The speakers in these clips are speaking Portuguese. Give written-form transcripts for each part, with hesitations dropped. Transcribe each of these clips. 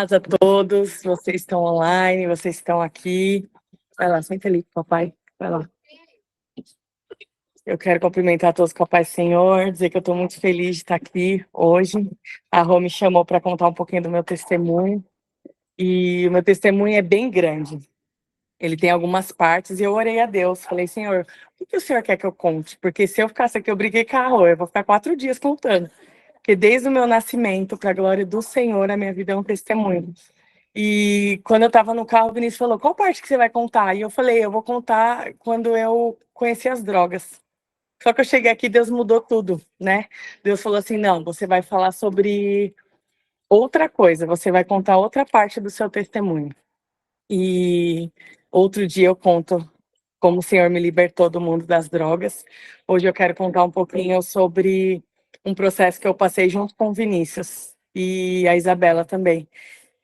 A todos, vocês estão online, vocês estão aqui. Vai lá, senta ali, papai. Vai lá. Eu quero cumprimentar todos com a paz do Senhor, dizer que eu estou muito feliz de estar aqui hoje. A Rô me chamou para contar um pouquinho do meu testemunho. E o meu testemunho é bem grande. Ele tem algumas partes e eu orei a Deus. Falei, Senhor, o que o Senhor quer que eu conte? Porque se eu ficasse aqui, eu briguei com a Rô, eu vou ficar 4 dias contando. Porque desde o meu nascimento, para a glória do Senhor, a minha vida é um testemunho. E quando eu estava no carro, o Vinícius falou, qual parte que você vai contar? E eu falei, eu vou contar quando eu conheci as drogas. Só que eu cheguei aqui, Deus mudou tudo, né? Deus falou assim, não, você vai falar sobre outra coisa, você vai contar outra parte do seu testemunho. E outro dia eu conto como o Senhor me libertou do mundo das drogas. Hoje eu quero contar um pouquinho sobre um processo que eu passei junto com o Vinícius e a Isabela também.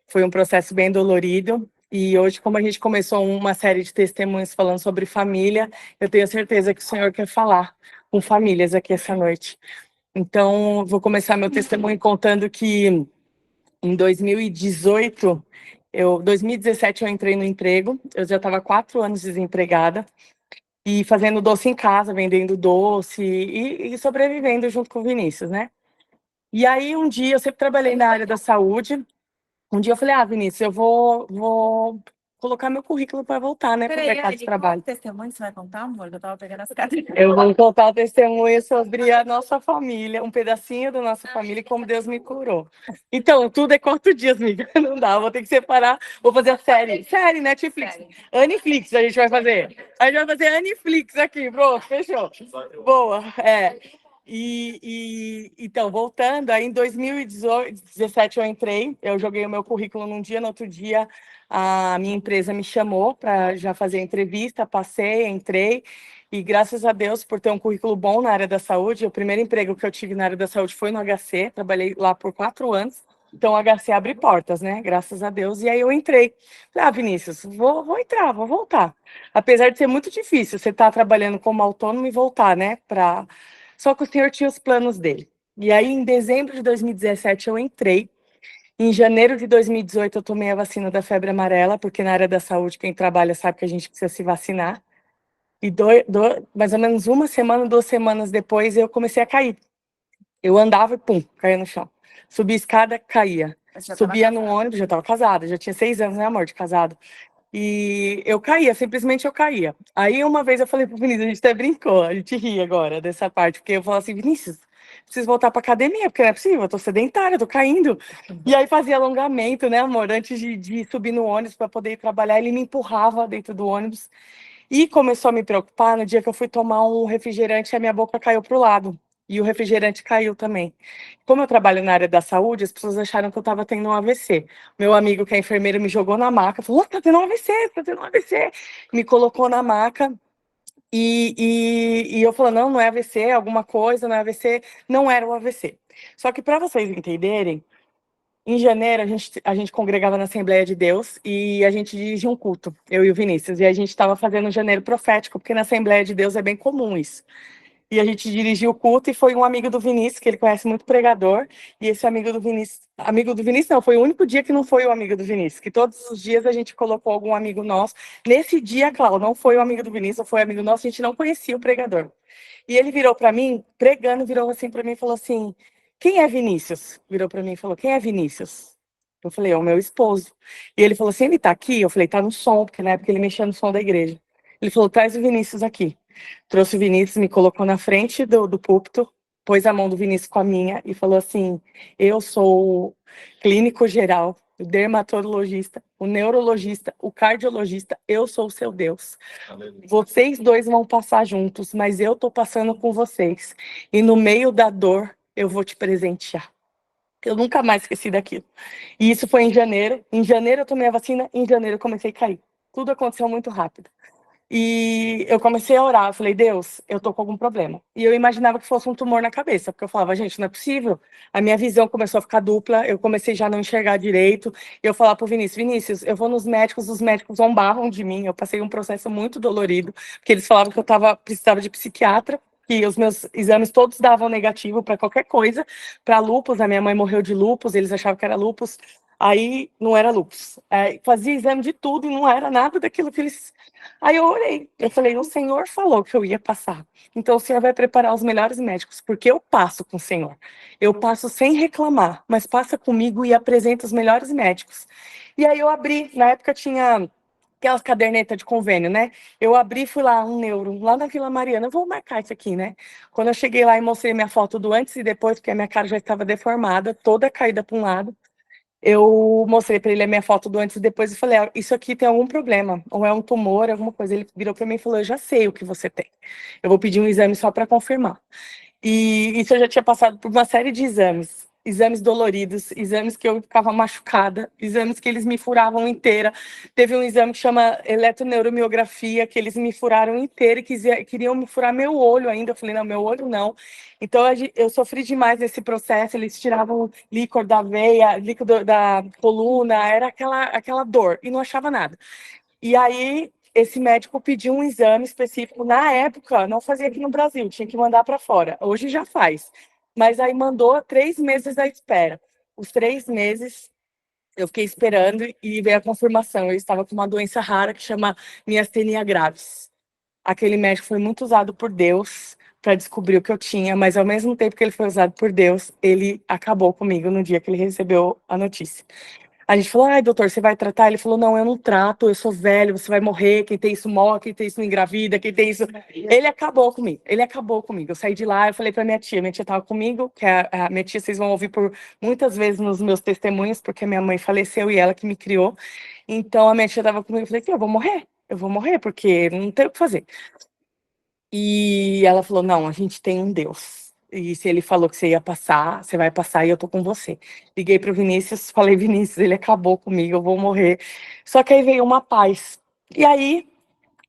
Foi um processo bem dolorido. E hoje, como a gente começou uma série de testemunhos falando sobre família, eu tenho certeza que o Senhor quer falar com famílias aqui essa noite. Então, vou começar meu testemunho contando que em 2018, 2017 eu entrei no emprego, eu já estava 4 anos desempregada e fazendo doce em casa, vendendo doce e sobrevivendo junto com o Vinícius, né? E aí um dia, eu sempre trabalhei na área da saúde, um dia eu falei, Vinícius, eu vou colocar meu currículo para voltar, né, para o mercado de trabalho. Qual testemunho você vai contar, amor? Eu tava pegando as cadeiras. Eu vou contar o testemunho sobre a nossa família, um pedacinho da nossa família e como Deus me curou. Então, tudo é 4 dias, amiga. Não dá, vou ter que separar. Vou fazer a série. Série, Netflix. Aniflix a gente vai fazer. A gente vai fazer Aniflix aqui, pronto, fechou. Boa, então, voltando, aí em 2017 eu entrei, eu joguei o meu currículo num dia, no outro dia a minha empresa me chamou para já fazer a entrevista, passei, entrei, e graças a Deus por ter um currículo bom na área da saúde, o primeiro emprego que eu tive na área da saúde foi no HC, trabalhei lá por 4 anos, então o HC abre portas, né, graças a Deus, e aí eu entrei. Falei, Vinícius, vou entrar, vou voltar. Apesar de ser muito difícil você estar trabalhando como autônomo e voltar, né, Só que o Senhor tinha os planos dele. E aí, em dezembro de 2017, eu entrei. Em janeiro de 2018, eu tomei a vacina da febre amarela, porque na área da saúde, quem trabalha sabe que a gente precisa se vacinar. E mais ou menos 1 semana, 2 semanas depois, eu comecei a cair. Eu andava e pum, caía no chão. Subia a escada, caía. Subia no ônibus, já estava casada, já tinha 6 anos, né, amor, de casado. E eu caía, simplesmente eu caía. Aí uma vez eu falei pro Vinícius, a gente até brincou, a gente ri agora dessa parte, porque eu falo assim, Vinícius, preciso voltar pra academia, porque não é possível, eu tô sedentária, eu tô caindo. E aí fazia alongamento, né, amor, antes de subir no ônibus para poder ir trabalhar, ele me empurrava dentro do ônibus. E começou a me preocupar no dia que eu fui tomar um refrigerante e a minha boca caiu pro lado. E o refrigerante caiu também. Como eu trabalho na área da saúde, as pessoas acharam que eu estava tendo um AVC. Meu amigo, que é enfermeiro, me jogou na maca, falou, tá tendo um AVC, tá tendo um AVC. Me colocou na maca e eu falei, não é AVC, é alguma coisa, não é AVC. Não era o AVC. Só que para vocês entenderem, em janeiro, a gente congregava na Assembleia de Deus e a gente dirigia um culto, eu e o Vinícius. E a gente estava fazendo janeiro profético, porque na Assembleia de Deus é bem comum isso. E a gente dirigiu o culto e foi um amigo do Vinícius, que ele conhece muito pregador. E esse amigo do Vinícius não, foi o único dia que não foi o amigo do Vinícius, que todos os dias a gente colocou algum amigo nosso. Nesse dia, Cláudio, não foi o amigo do Vinícius, foi amigo nosso, a gente não conhecia o pregador. E ele virou para mim, pregando, virou assim para mim e falou assim, quem é Vinícius? Virou para mim e falou, quem é Vinícius? Eu falei, é o meu esposo. E ele falou assim, ele tá aqui? Eu falei, tá no som, porque na época ele mexia no som da igreja. Ele falou, traz o Vinícius aqui. Trouxe o Vinícius, me colocou na frente do púlpito, pôs a mão do Vinícius com a minha e falou assim, eu sou o clínico geral, o dermatologista, o neurologista, o cardiologista, eu sou o seu Deus. Vocês dois vão passar juntos, mas eu tô passando com vocês. E no meio da dor, eu vou te presentear. Eu nunca mais esqueci daquilo. E isso foi em janeiro. Em janeiro eu tomei a vacina, em janeiro eu comecei a cair. Tudo aconteceu muito rápido. E eu comecei a orar, eu falei, Deus, eu tô com algum problema. E eu imaginava que fosse um tumor na cabeça, porque eu falava, gente, não é possível. A minha visão começou a ficar dupla, eu comecei já a não enxergar direito. E eu falava pro Vinícius, eu vou nos médicos, os médicos zombavam de mim. Eu passei um processo muito dolorido, porque eles falavam que eu precisava de psiquiatra, que os meus exames todos davam negativo para qualquer coisa, para lúpus, a minha mãe morreu de lúpus, eles achavam que era lúpus. Aí não era lúpus. Fazia exame de tudo e não era nada daquilo que eles. Aí eu orei. Eu falei, o Senhor falou que eu ia passar. Então o Senhor vai preparar os melhores médicos, porque eu passo com o Senhor. Eu passo sem reclamar, mas passa comigo e apresenta os melhores médicos. E aí eu abri, na época tinha aquelas cadernetas de convênio, né? Eu abri e fui lá, um neuro, lá na Vila Mariana. Eu vou marcar isso aqui, né? Quando eu cheguei lá e mostrei minha foto do antes e depois, porque a minha cara já estava deformada, toda caída para um lado. Eu mostrei para ele a minha foto do antes e depois e falei, isso aqui tem algum problema, ou é um tumor, alguma coisa. Ele virou para mim e falou, eu já sei o que você tem. Eu vou pedir um exame só para confirmar. E isso eu já tinha passado por uma série de exames. Exames doloridos, exames que eu ficava machucada, exames que eles me furavam inteira. Teve um exame que chama eletroneuromiografia, que eles me furaram inteira e queriam me furar meu olho ainda. Eu falei, não, meu olho não. Então eu sofri demais nesse processo. Eles tiravam líquor da veia, líquido da coluna, era aquela dor, e não achava nada. E aí, esse médico pediu um exame específico. Na época, não fazia aqui no Brasil, tinha que mandar para fora. Hoje já faz. Mas aí mandou 3 meses à espera. Os 3 meses eu fiquei esperando e veio a confirmação. Eu estava com uma doença rara que chama miastenia gravis. Aquele médico foi muito usado por Deus para descobrir o que eu tinha, mas ao mesmo tempo que ele foi usado por Deus, ele acabou comigo no dia que ele recebeu a notícia. A gente falou, ai, doutor, você vai tratar? Ele falou, não, eu não trato, eu sou velho, você vai morrer, quem tem isso morre, quem tem isso não engravida, quem tem isso... Ele acabou comigo, ele acabou comigo. Eu saí de lá, eu falei pra minha tia estava comigo, que a minha tia vocês vão ouvir por muitas vezes nos meus testemunhos, porque minha mãe faleceu e ela que me criou. Então a minha tia estava comigo, eu falei, tia, eu vou morrer, porque não tem o que fazer. E ela falou, não, a gente tem um Deus. E se ele falou que você ia passar, você vai passar e eu tô com você. Liguei pro Vinícius, falei, Vinícius, ele acabou comigo, eu vou morrer. Só que aí veio uma paz. E aí,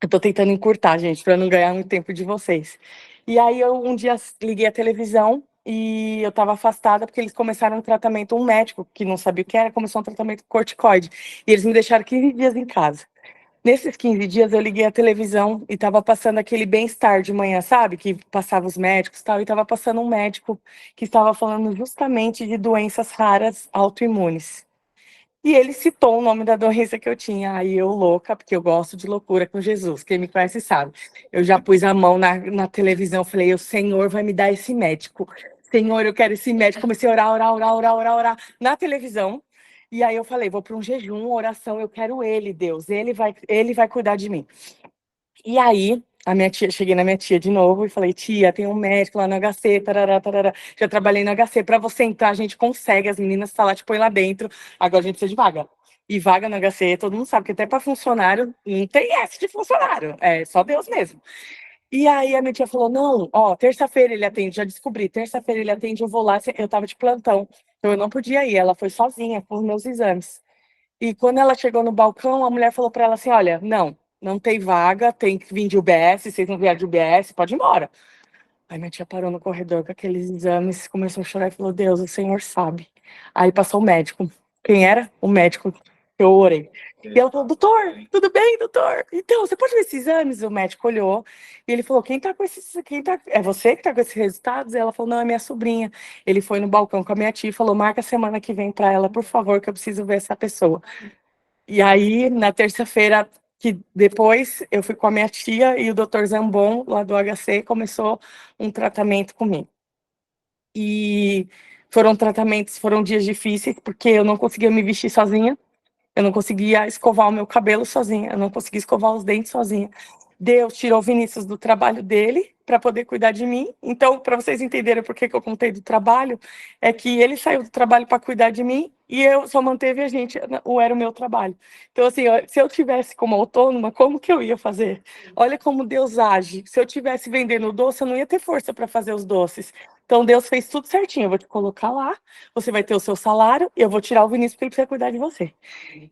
eu tô tentando encurtar, gente, para não ganhar muito tempo de vocês. E aí eu um dia liguei a televisão e eu tava afastada porque eles começaram um tratamento, um médico que não sabia o que era, começou um tratamento corticoide. E eles me deixaram 15 dias em casa. Nesses 15 dias eu liguei a televisão e estava passando aquele bem-estar de manhã, sabe? Que passava os médicos e tal, e estava passando um médico que estava falando justamente de doenças raras autoimunes. E ele citou o nome da doença que eu tinha. Aí eu, louca, porque eu gosto de loucura com Jesus. Quem me conhece sabe. Eu já pus a mão na televisão, falei, o Senhor vai me dar esse médico. Senhor, eu quero esse médico. Comecei a orar na televisão. E aí eu falei, vou para um jejum, oração, eu quero ele, Deus. Ele vai cuidar de mim. E aí, cheguei na minha tia de novo e falei, tia, tem um médico lá no HC, tarará, tarará. Já trabalhei no HC, para você entrar, a gente consegue, as meninas estão lá, te põe lá dentro, agora a gente precisa de vaga. E vaga no HC, todo mundo sabe que até para funcionário, não tem essa de funcionário, é só Deus mesmo. E aí a minha tia falou, não, ó, terça-feira ele atende, já descobri, terça-feira ele atende, eu vou lá, eu tava de plantão, então eu não podia ir, ela foi sozinha com os meus exames. E quando ela chegou no balcão, a mulher falou para ela assim, olha, não tem vaga, tem que vir de UBS, vocês não vieram de UBS, pode ir embora. Aí minha tia parou no corredor com aqueles exames, começou a chorar e falou, Deus, o Senhor sabe. Aí passou o médico. Quem era? O médico que eu orei. E ela falou, doutor, tudo bem, doutor? Então, você pode ver esses exames? O médico olhou e ele falou, é você que tá com esses resultados? E ela falou, não, é minha sobrinha. Ele foi no balcão com a minha tia e falou, marca a semana que vem para ela, por favor, que eu preciso ver essa pessoa. E aí, na terça-feira, que depois eu fui com a minha tia e o doutor Zambon, lá do HC, começou um tratamento comigo. E foram dias difíceis, porque eu não conseguia me vestir sozinha, eu não conseguia escovar o meu cabelo sozinha, eu não conseguia escovar os dentes sozinha. Deus tirou o Vinícius do trabalho dele para poder cuidar de mim. Então, para vocês entenderem por que eu contei do trabalho, é que ele saiu do trabalho para cuidar de mim e eu só manteve a gente, era o meu trabalho. Então, assim, se eu tivesse como autônoma, como que eu ia fazer? Olha como Deus age. Se eu tivesse vendendo doce, eu não ia ter força para fazer os doces. Então, Deus fez tudo certinho. Eu vou te colocar lá, você vai ter o seu salário e eu vou tirar o Vinícius porque ele precisa cuidar de você.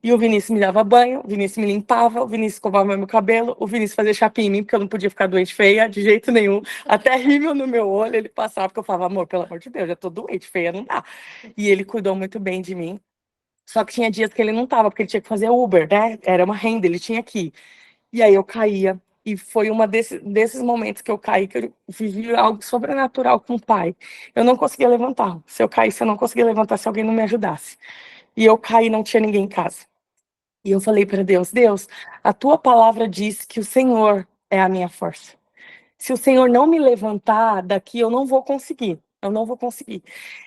E o Vinícius me dava banho, o Vinícius me limpava, o Vinícius escovava meu cabelo, o Vinícius fazia chapinha em mim, porque eu não podia ficar doente feia, de jeito nenhum. Até rímel no meu olho ele passava, porque eu falava, amor, pelo amor de Deus, já tô doente, feia, não dá. E ele cuidou muito bem de mim. Só que tinha dias que ele não tava, porque ele tinha que fazer Uber, né? Era uma renda, ele tinha que ir. E aí eu caía. E foi uma desses momentos que eu caí, que eu vivi algo sobrenatural com o pai. Eu não conseguia levantar. Se eu caísse, eu não conseguia levantar se alguém não me ajudasse. e eu caí, não tinha ninguém em casa. E eu falei para Deus, Deus, a tua palavra diz que o Senhor é a minha força. Se o Senhor não me levantar daqui, eu não vou conseguir. Eu não vou conseguir.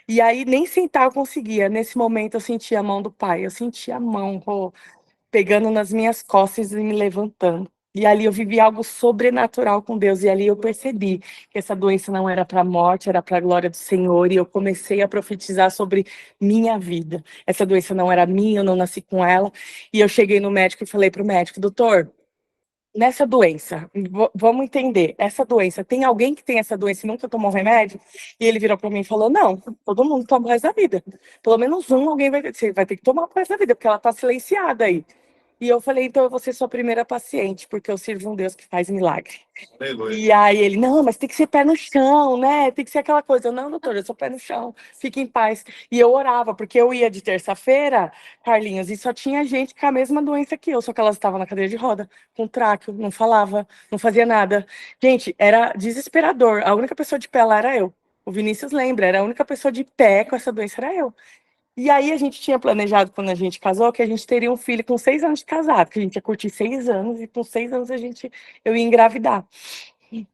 E aí, nem sentar eu conseguia. Nesse momento, eu senti a mão do Pai. Eu senti a mão pegando nas minhas costas e me levantando. E ali eu vivi algo sobrenatural com Deus. E ali eu percebi que essa doença não era para a morte, era para a glória do Senhor. E eu comecei a profetizar sobre minha vida. Essa doença não era minha, eu não nasci com ela. E eu cheguei no médico e falei para o médico, doutor, nessa doença, vamos entender, essa doença, tem alguém que tem essa doença e nunca tomou remédio? E ele virou para mim e falou, não, todo mundo toma o resto da vida. Pelo menos alguém vai ter, você vai ter que tomar o resto da vida, porque ela tá silenciada aí. E eu falei, então eu vou ser sua primeira paciente, porque eu sirvo um Deus que faz milagre. E aí ele, não, mas tem que ser pé no chão, né? Tem que ser aquela coisa. Eu, não, doutor, eu sou pé no chão, fique em paz. E eu orava, porque eu ia de terça-feira, Carlinhos, e só tinha gente com a mesma doença que eu, só que elas estavam na cadeira de roda, com tráqueo, não falava, não fazia nada. Gente, era desesperador. A única pessoa de pé lá era eu. O Vinícius lembra, era a única pessoa de pé com essa doença era eu. E aí a gente tinha planejado, quando a gente casou, que a gente teria um filho com 6 anos de casado, que a gente ia curtir 6 anos, e com 6 anos eu ia engravidar.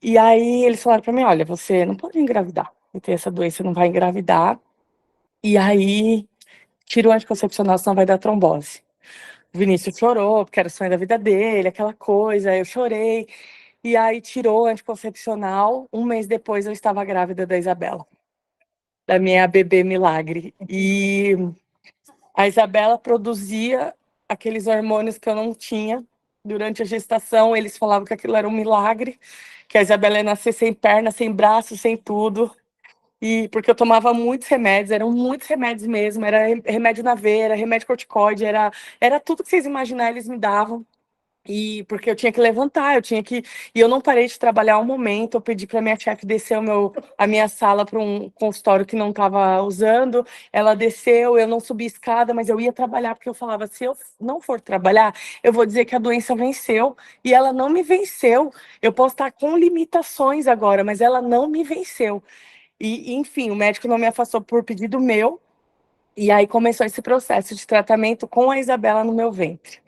E aí eles falaram para mim, olha, você não pode engravidar, você tem essa doença, não vai engravidar, e aí tira o anticoncepcional, senão vai dar trombose. O Vinícius chorou, porque era o sonho da vida dele, aquela coisa, eu chorei, e aí tirou o anticoncepcional, 1 mês depois eu estava grávida da Isabela, da minha bebê milagre. E a Isabela produzia aqueles hormônios que eu não tinha. Durante a gestação, eles falavam que aquilo era um milagre, que a Isabela ia nascer sem perna, sem braço, sem tudo. E porque eu tomava muitos remédios, eram muitos remédios mesmo, era remédio na veia, remédio corticoide, era tudo que vocês imaginarem, eles me davam. E porque eu tinha que levantar, eu tinha que. E eu não parei de trabalhar um momento. Eu pedi para minha chefe descer a minha sala para um consultório que não estava usando. Ela desceu, eu não subi escada, mas eu ia trabalhar, porque eu falava: se eu não for trabalhar, eu vou dizer que a doença venceu. E ela não me venceu. Eu posso estar com limitações agora, mas ela não me venceu. E, enfim, o médico não me afastou por pedido meu. E aí começou esse processo de tratamento com a Isabela no meu ventre.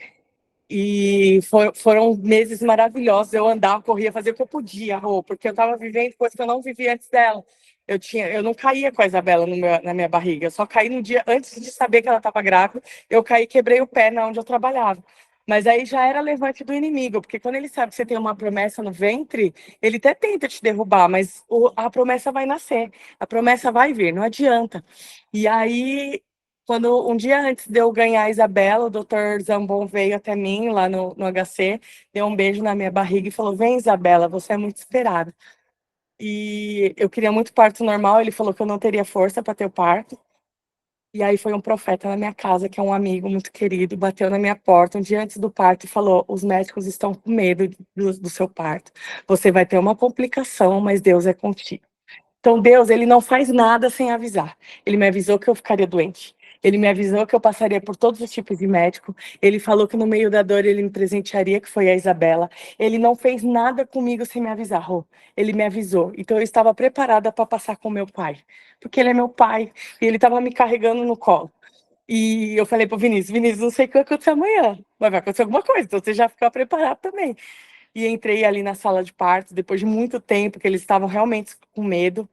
E foram meses maravilhosos. Eu andava, corria, fazia o que eu podia, Rô, porque eu estava vivendo coisa que eu não vivia antes dela. Eu não caía com a Isabela na minha barriga. Eu só caí no dia antes de saber que ela estava grávida. Eu caí, quebrei o pé na onde eu trabalhava. Mas aí já era levante do inimigo, porque quando ele sabe que você tem uma promessa no ventre, ele até tenta te derrubar, mas a promessa vai nascer, a promessa vai vir, não adianta. E aí quando um dia antes de eu ganhar a Isabela, o doutor Zambon veio até mim lá no HC, deu um beijo na minha barriga e falou: vem, Isabela, você é muito esperada. E eu queria muito parto normal, ele falou que eu não teria força para ter o parto. E aí foi um profeta na minha casa, que é um amigo muito querido, bateu na minha porta um dia antes do parto e falou: os médicos estão com medo do seu parto. Você vai ter uma complicação, mas Deus é contigo. Então, Deus, ele não faz nada sem avisar. Ele me avisou que eu ficaria doente. Ele me avisou que eu passaria por todos os tipos de médico. Ele falou que no meio da dor ele me presentearia, que foi a Isabela. Ele não fez nada comigo sem me avisar, Rô. Ele me avisou. Então, eu estava preparada para passar com meu pai. Porque ele é meu pai. E ele estava me carregando no colo. E eu falei para o Vinícius, Vinícius, não sei o que vai acontecer amanhã. Mas vai acontecer alguma coisa. Então, você já fica preparado também. E entrei ali na sala de parto, depois de muito tempo, que eles estavam realmente com medo.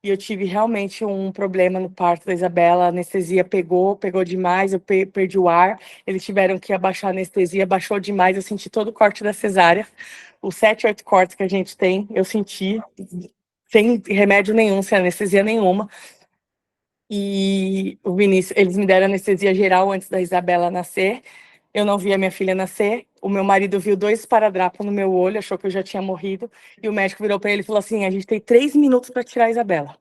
E eu tive realmente um problema no parto da Isabela. A anestesia pegou demais, eu perdi o ar. Eles tiveram que abaixar a anestesia, baixou demais. Eu senti todo o corte da cesárea. Os 7, 8 cortes que a gente tem, eu senti, sem remédio nenhum, sem anestesia nenhuma. E o Vinícius, eles me deram anestesia geral antes da Isabela nascer. Eu não vi a minha filha nascer. O meu marido viu 2 esparadrapos no meu olho, achou que eu já tinha morrido. E o médico virou para ele e falou assim: a gente tem 3 minutos para tirar a Isabela.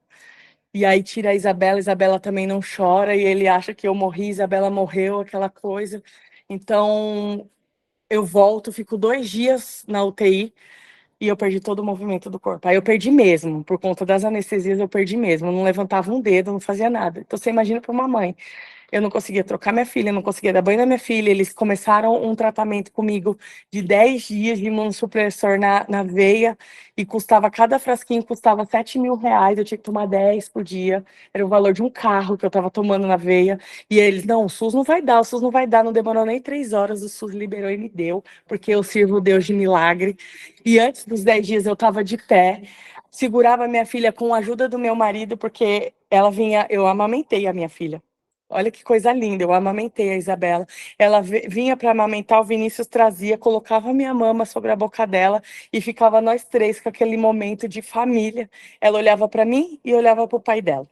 E aí tira a Isabela também não chora, e ele acha que eu morri, Isabela morreu, aquela coisa. Então eu volto, fico 2 dias na UTI e eu perdi todo o movimento do corpo. Aí eu perdi mesmo, por conta das anestesias, eu perdi mesmo. Eu não levantava um dedo, não fazia nada. Então você imagina para uma mãe. eu não conseguia trocar minha filha, eu não conseguia dar banho na minha filha. Eles começaram um tratamento comigo de 10 dias de imunossupressor na veia, e custava, cada frasquinho custava R$ 7.000, eu tinha que tomar 10 por dia, era o valor de um carro que eu estava tomando na veia. E eles, não, o SUS não vai dar, o SUS não vai dar, não demorou nem 3 horas, o SUS liberou e me deu, porque eu sirvo o Deus de milagre. E antes dos 10 dias eu estava de pé, segurava minha filha com a ajuda do meu marido, porque ela vinha, eu amamentei a minha filha. Olha que coisa linda, eu amamentei a Isabela. Ela vinha para amamentar, o Vinícius trazia, colocava minha mama sobre a boca dela e ficava nós três com aquele momento de família. Ela olhava para mim e olhava para o pai dela.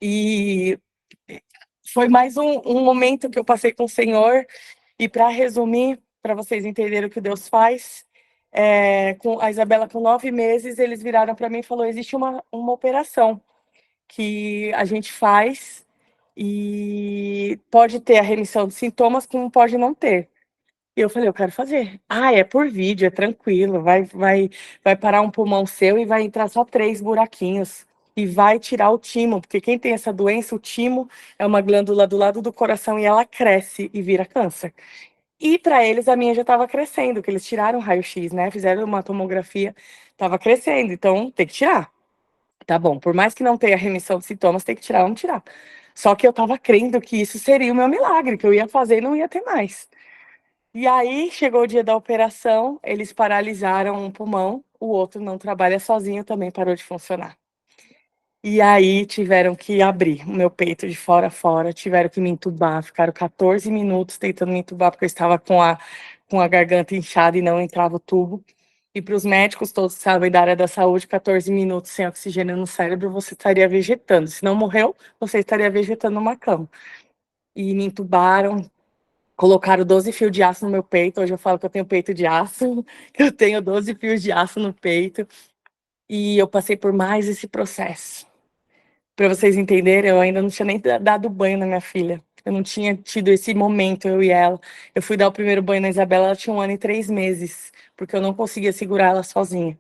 E foi mais um momento que eu passei com o Senhor. E para resumir, para vocês entenderem o que Deus faz, com a Isabela com 9 meses, eles viraram para mim e falaram: existe uma operação que a gente faz e pode ter a remissão de sintomas, como pode não ter. E eu falei: eu quero fazer. Ah, é por vídeo, é tranquilo, vai parar um pulmão seu e vai entrar só 3 buraquinhos. E vai tirar o timo, porque quem tem essa doença, o timo é uma glândula do lado do coração e ela cresce e vira câncer. E para eles a minha já estava crescendo, que eles tiraram o raio-x, né? Fizeram uma tomografia, estava crescendo, então tem que tirar. Tá bom, por mais que não tenha remissão de sintomas, tem que tirar, vamos tirar. Só que eu estava crendo que isso seria o meu milagre, que eu ia fazer e não ia ter mais. E aí chegou o dia da operação, eles paralisaram um pulmão, o outro não trabalha sozinho, também parou de funcionar. E aí tiveram que abrir o meu peito de fora a fora, tiveram que me entubar, ficaram 14 minutos tentando me entubar, porque eu estava com a garganta inchada e não entrava o tubo. E para os médicos, todos sabem da área da saúde, 14 minutos sem oxigênio no cérebro, você estaria vegetando. Se não morreu, você estaria vegetando numa cama. E me entubaram, colocaram 12 fios de aço no meu peito. Hoje eu falo que eu tenho peito de aço, que eu tenho 12 fios de aço no peito. E eu passei por mais esse processo. Para vocês entenderem, eu ainda não tinha nem dado banho na minha filha. Eu não tinha tido esse momento, eu e ela. Eu fui dar o primeiro banho na Isabela, ela tinha 1 ano e 3 meses, porque eu não conseguia segurar ela sozinha.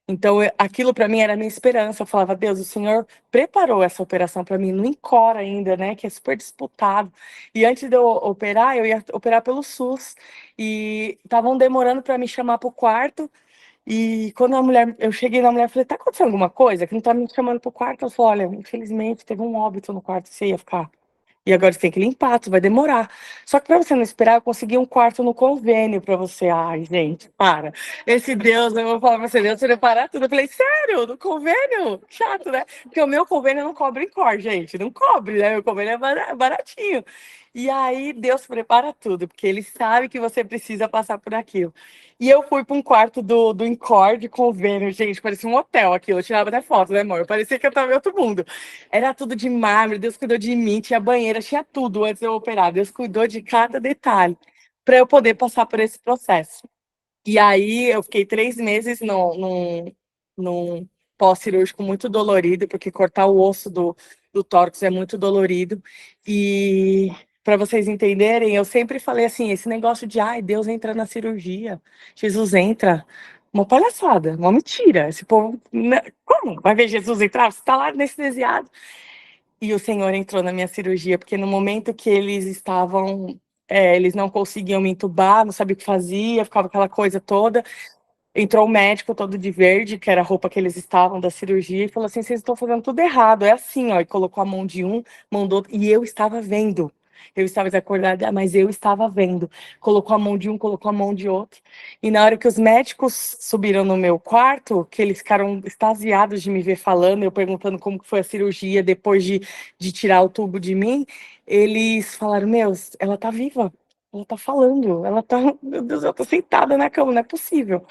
Então, aquilo para mim era a minha esperança. Eu falava: Deus, o Senhor preparou essa operação para mim no INCOR ainda, né? Que é super disputado. E antes de eu operar, eu ia operar pelo SUS. E estavam demorando para me chamar para o quarto. E quando eu cheguei na mulher, eu falei: tá acontecendo alguma coisa? Que não tá me chamando pro quarto? Ela falou: olha, infelizmente teve um óbito no quarto, você ia ficar. E agora você tem que limpar, tu vai demorar. Só que para você não esperar, eu consegui um quarto no convênio para você. Ai, gente, para. Esse Deus, eu vou falar para você, Deus, você preparar tudo. Eu falei: sério? No convênio? Chato, né? Porque o meu convênio não cobre em cor, gente. Não cobre, né? Meu convênio é baratinho. E aí Deus prepara tudo, porque Ele sabe que você precisa passar por aquilo. E eu fui para um quarto do Incor de convênio, gente, parecia um hotel aquilo. Eu tirava até foto, né, amor? Parecia que eu estava em outro mundo. Era tudo de mármore, Deus cuidou de mim, tinha banheira, tinha tudo antes de eu operar. Deus cuidou de cada detalhe para eu poder passar por esse processo. E aí eu fiquei 3 meses num pós-cirúrgico muito dolorido, porque cortar o osso do tórax é muito dolorido. E para vocês entenderem, eu sempre falei assim: esse negócio de ai, Deus entra na cirurgia, Jesus entra. Uma palhaçada, uma mentira. Esse povo, como vai ver Jesus entrar? Você está lá anestesiado. E o Senhor entrou na minha cirurgia, porque no momento que eles estavam, eles não conseguiam me entubar, não sabia o que fazia, ficava aquela coisa toda. Entrou o médico todo de verde, que era a roupa que eles estavam da cirurgia, e falou assim: vocês estão fazendo tudo errado, é assim, ó. E colocou a mão de um, mão do outro, e eu estava vendo. Eu estava desacordada, mas eu estava vendo. Colocou a mão de um, colocou a mão de outro. E na hora que os médicos subiram no meu quarto, que eles ficaram extasiados de me ver falando, eu perguntando como que foi a cirurgia depois de tirar o tubo de mim, eles falaram: meu, ela tá viva, ela tá falando, ela tá, meu Deus, ela tá sentada na cama, não é possível.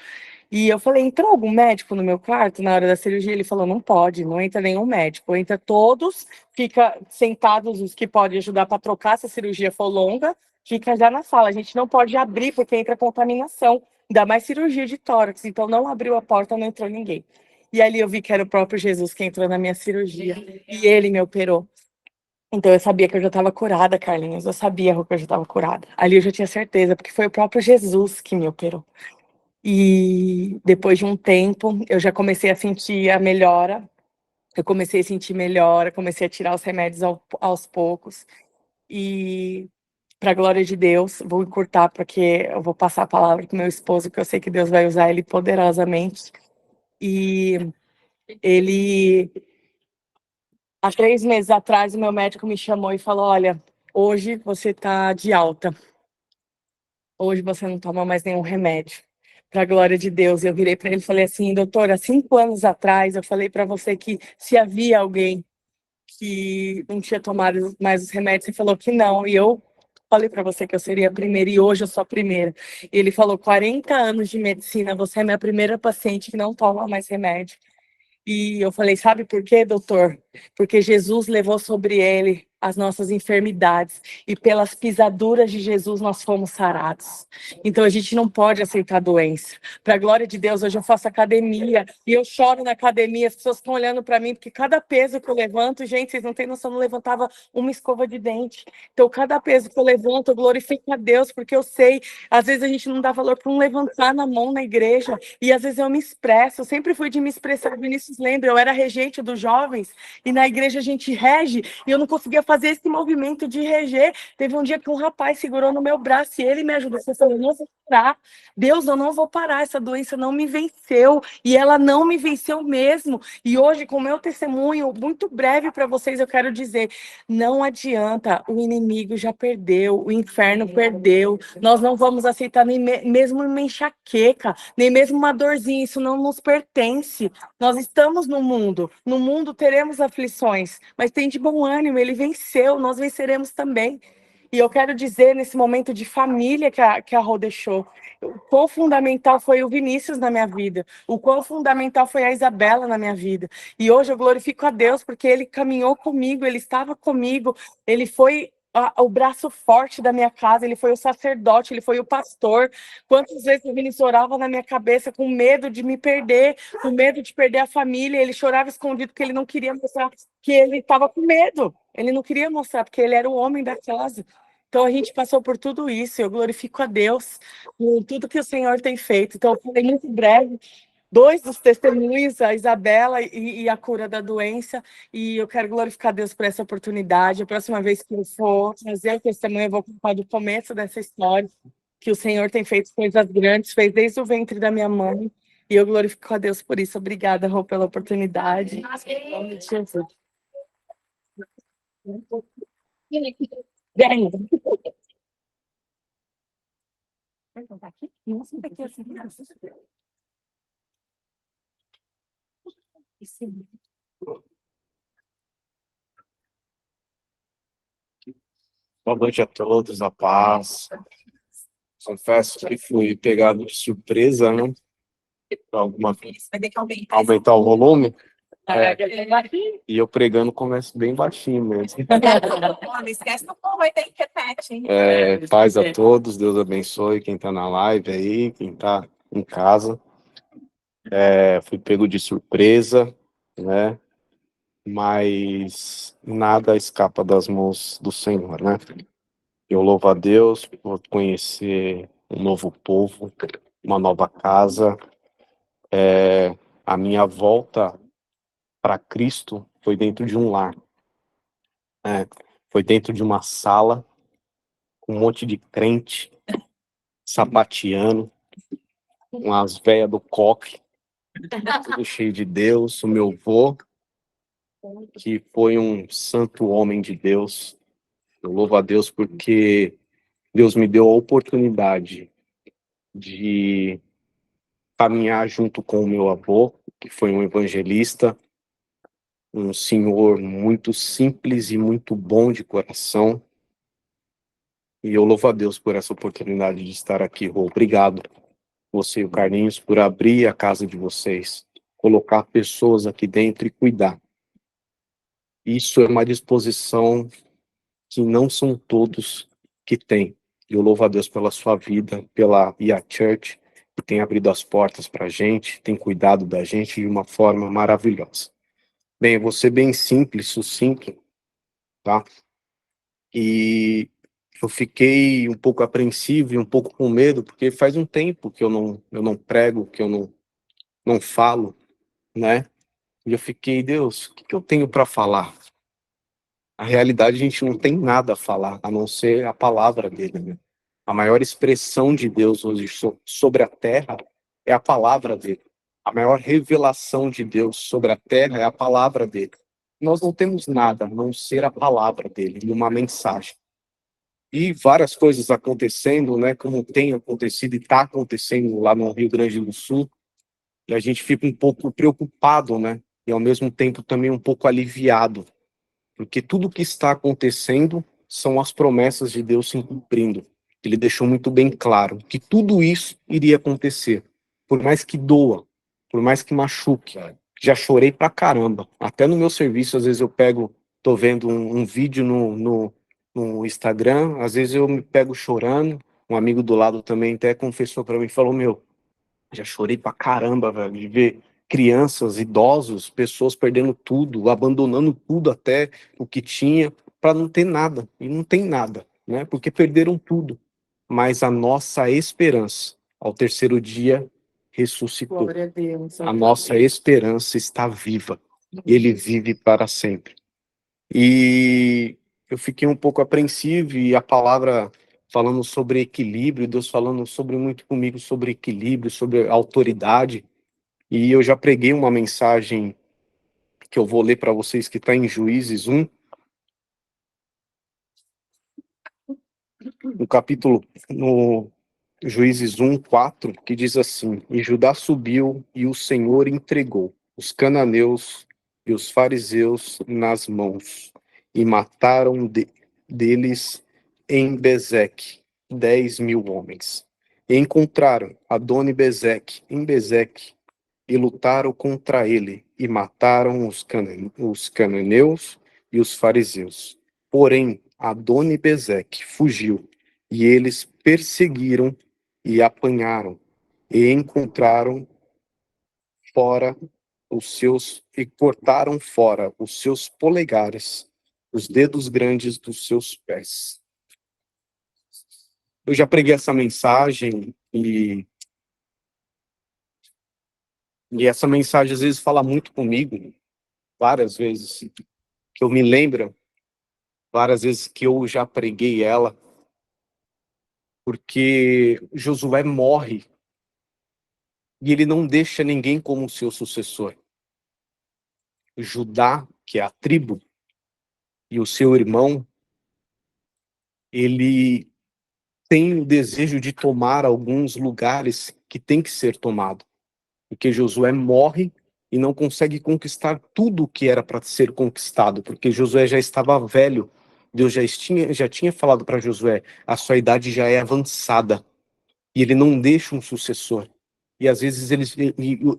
E eu falei: entrou algum médico no meu quarto na hora da cirurgia? Ele falou: não pode, não entra nenhum médico, entra todos, fica sentados os que podem ajudar para trocar se a cirurgia for longa, fica já na sala. A gente não pode abrir porque entra contaminação, ainda mais cirurgia de tórax, então não abriu a porta, não entrou ninguém. E ali eu vi que era o próprio Jesus que entrou na minha cirurgia e ele me operou. Então eu sabia que eu já estava curada, Carlinhos, eu sabia que eu já estava curada. Ali eu já tinha certeza, porque foi o próprio Jesus que me operou. E depois de um tempo, eu já comecei a sentir a melhora. Eu comecei a sentir melhora, comecei a tirar os remédios aos poucos. E, para a glória de Deus, vou encurtar, porque eu vou passar a palavra para o meu esposo, que eu sei que Deus vai usar ele poderosamente. E ele, há 3 meses atrás, o meu médico me chamou e falou: olha, hoje você está de alta. Hoje você não toma mais nenhum remédio. Para a glória de Deus. Eu virei para ele e falei assim: doutor, há 5 anos atrás eu falei para você que se havia alguém que não tinha tomado mais os remédios, você falou que não. E eu falei para você que eu seria a primeira e hoje eu sou a primeira. E ele falou: 40 anos de medicina, você é minha primeira paciente que não toma mais remédio. E eu falei: sabe por quê, doutor? Porque Jesus levou sobre ele as nossas enfermidades e pelas pisaduras de Jesus nós fomos sarados. Então a gente não pode aceitar doença. Para a glória de Deus, hoje eu faço academia e eu choro na academia, as pessoas estão olhando para mim porque cada peso que eu levanto, gente, vocês não têm noção, eu não levantava uma escova de dente. Então cada peso que eu levanto, eu glorifico a Deus, porque eu sei, às vezes a gente não dá valor para um levantar na mão na igreja e às vezes eu me expresso, eu sempre fui de me expressar. O Vinícius lembra, eu era regente dos jovens e na igreja a gente rege e eu não conseguia fazer esse movimento de reger. Teve um dia que um rapaz segurou no meu braço e ele me ajudou. Ele falou: eu não vou parar. Deus, eu não vou parar. Essa doença não me venceu e ela não me venceu mesmo. E hoje, com o meu testemunho muito breve para vocês, eu quero dizer: não adianta, o inimigo já perdeu, o inferno perdeu. Nós não vamos aceitar nem mesmo uma enxaqueca, nem mesmo uma dorzinha. Isso não nos pertence. Nós estamos no mundo teremos aflições, mas tem de bom ânimo, ele venceu, nós venceremos também. E eu quero dizer, nesse momento de família que a Rô deixou, o quão fundamental foi o Vinícius na minha vida, o quão fundamental foi a Isabela na minha vida. E hoje eu glorifico a Deus, porque ele caminhou comigo, ele estava comigo, ele foi o braço forte da minha casa, ele foi o sacerdote, ele foi o pastor. Quantas vezes o Vinícius orava na minha cabeça com medo de me perder, com medo de perder a família, ele chorava escondido porque ele não queria mostrar que ele estava com medo. Ele não queria mostrar porque ele era o homem da casa. Então a gente passou por tudo isso. Eu glorifico a Deus por tudo que o Senhor tem feito. Então eu falei muito breve. 2 dos testemunhos, a Isabela e a cura da doença, e eu quero glorificar Deus por essa oportunidade. A próxima vez que eu for trazer o testemunho, eu vou contar do começo dessa história, que o Senhor tem feito coisas grandes, fez desde o ventre da minha mãe, e eu glorifico a Deus por isso. Obrigada, Rô, pela oportunidade. Em nome de Jesus. Venha. Tá aqui? Nossa, tá aqui assim. Sim. Boa noite a todos, a paz. Confesso que fui pegado de surpresa, né? Por alguma Vai ter que aumentar. aumentar o volume. É. E eu pregando começo bem baixinho mesmo. Não esquece do povo, vai ter que repete, hein? Paz a todos, Deus abençoe quem tá na live aí, quem tá em casa. Fui pego de surpresa, né? Mas nada escapa das mãos do Senhor, né? Eu louvo a Deus por conhecer um novo povo, uma nova casa. A minha volta para Cristo foi dentro de um lar, né? Foi dentro de uma sala com um monte de crente sapateando, com as velhas do coque, tudo cheio de Deus. O meu vô, que foi um santo homem de Deus. Eu louvo a Deus porque Deus me deu a oportunidade de caminhar junto com o meu avô, que foi um evangelista, um senhor muito simples e muito bom de coração. E eu louvo a Deus por essa oportunidade de estar aqui, Rô. Obrigado, você e o Carlinhos, por abrir a casa de vocês, colocar pessoas aqui dentro e cuidar. Isso é uma disposição que não são todos que têm. Eu louvo a Deus pela sua vida, pela IA Church, que tem abrido as portas para a gente, tem cuidado da gente de uma forma maravilhosa. Bem, eu vou ser bem simples, sucinto, tá? E eu fiquei um pouco apreensivo e um pouco com medo, porque faz um tempo que eu não prego, que eu não falo, né? E eu fiquei: Deus, o que eu tenho para falar? A realidade, a gente não tem nada a falar, a não ser a palavra dele, né? A maior expressão de Deus hoje sobre a terra é a palavra dele. A maior revelação de Deus sobre a terra é a palavra dele. Nós não temos nada a não ser a palavra dele e uma mensagem. E várias coisas acontecendo, né? Como tem acontecido e está acontecendo lá no Rio Grande do Sul. E a gente fica um pouco preocupado, né? E ao mesmo tempo também um pouco aliviado, porque tudo que está acontecendo são as promessas de Deus se cumprindo. Ele deixou muito bem claro que tudo isso iria acontecer, por mais que doa, por mais que machuque. Já chorei pra caramba. Até no meu serviço, às vezes eu pego, tô vendo um vídeo no Instagram, às vezes eu me pego chorando. Um amigo do lado também até confessou pra mim, falou, meu, já chorei pra caramba, velho, de ver crianças, idosos, pessoas perdendo tudo, abandonando tudo até o que tinha para não ter nada. E não tem nada, né? Porque perderam tudo. Mas a nossa esperança, ao terceiro dia, ressuscitou. Glória a Deus. A nossa esperança está viva. Ele vive para sempre. E eu fiquei um pouco apreensivo e a palavra falando sobre equilíbrio, Deus falando sobre muito comigo sobre equilíbrio, sobre autoridade. E eu já preguei uma mensagem que eu vou ler para vocês que está em Juízes 1, no capítulo, no Juízes 1:4, que diz assim: E Judá subiu e o Senhor entregou os cananeus e os fariseus nas mãos, e mataram deles em Bezeque 10.000 homens. E encontraram Adoni-Bezeque em Bezeque, e lutaram contra ele, e mataram os cananeus e os fariseus. Porém, Adoni-Bezeque fugiu, e eles perseguiram e apanharam, e encontraram fora e cortaram fora os seus polegares, os dedos grandes dos seus pés. Eu já preguei essa mensagem e essa mensagem às vezes fala muito comigo, várias vezes, que eu me lembro, várias vezes que eu já preguei ela, porque Josué morre e ele não deixa ninguém como seu sucessor. Judá, que é a tribo, e o seu irmão, ele tem o desejo de tomar alguns lugares que tem que ser tomado, porque Josué morre e não consegue conquistar tudo o que era para ser conquistado, porque Josué já estava velho. Deus já tinha falado para Josué, a sua idade já é avançada, e ele não deixa um sucessor. E às vezes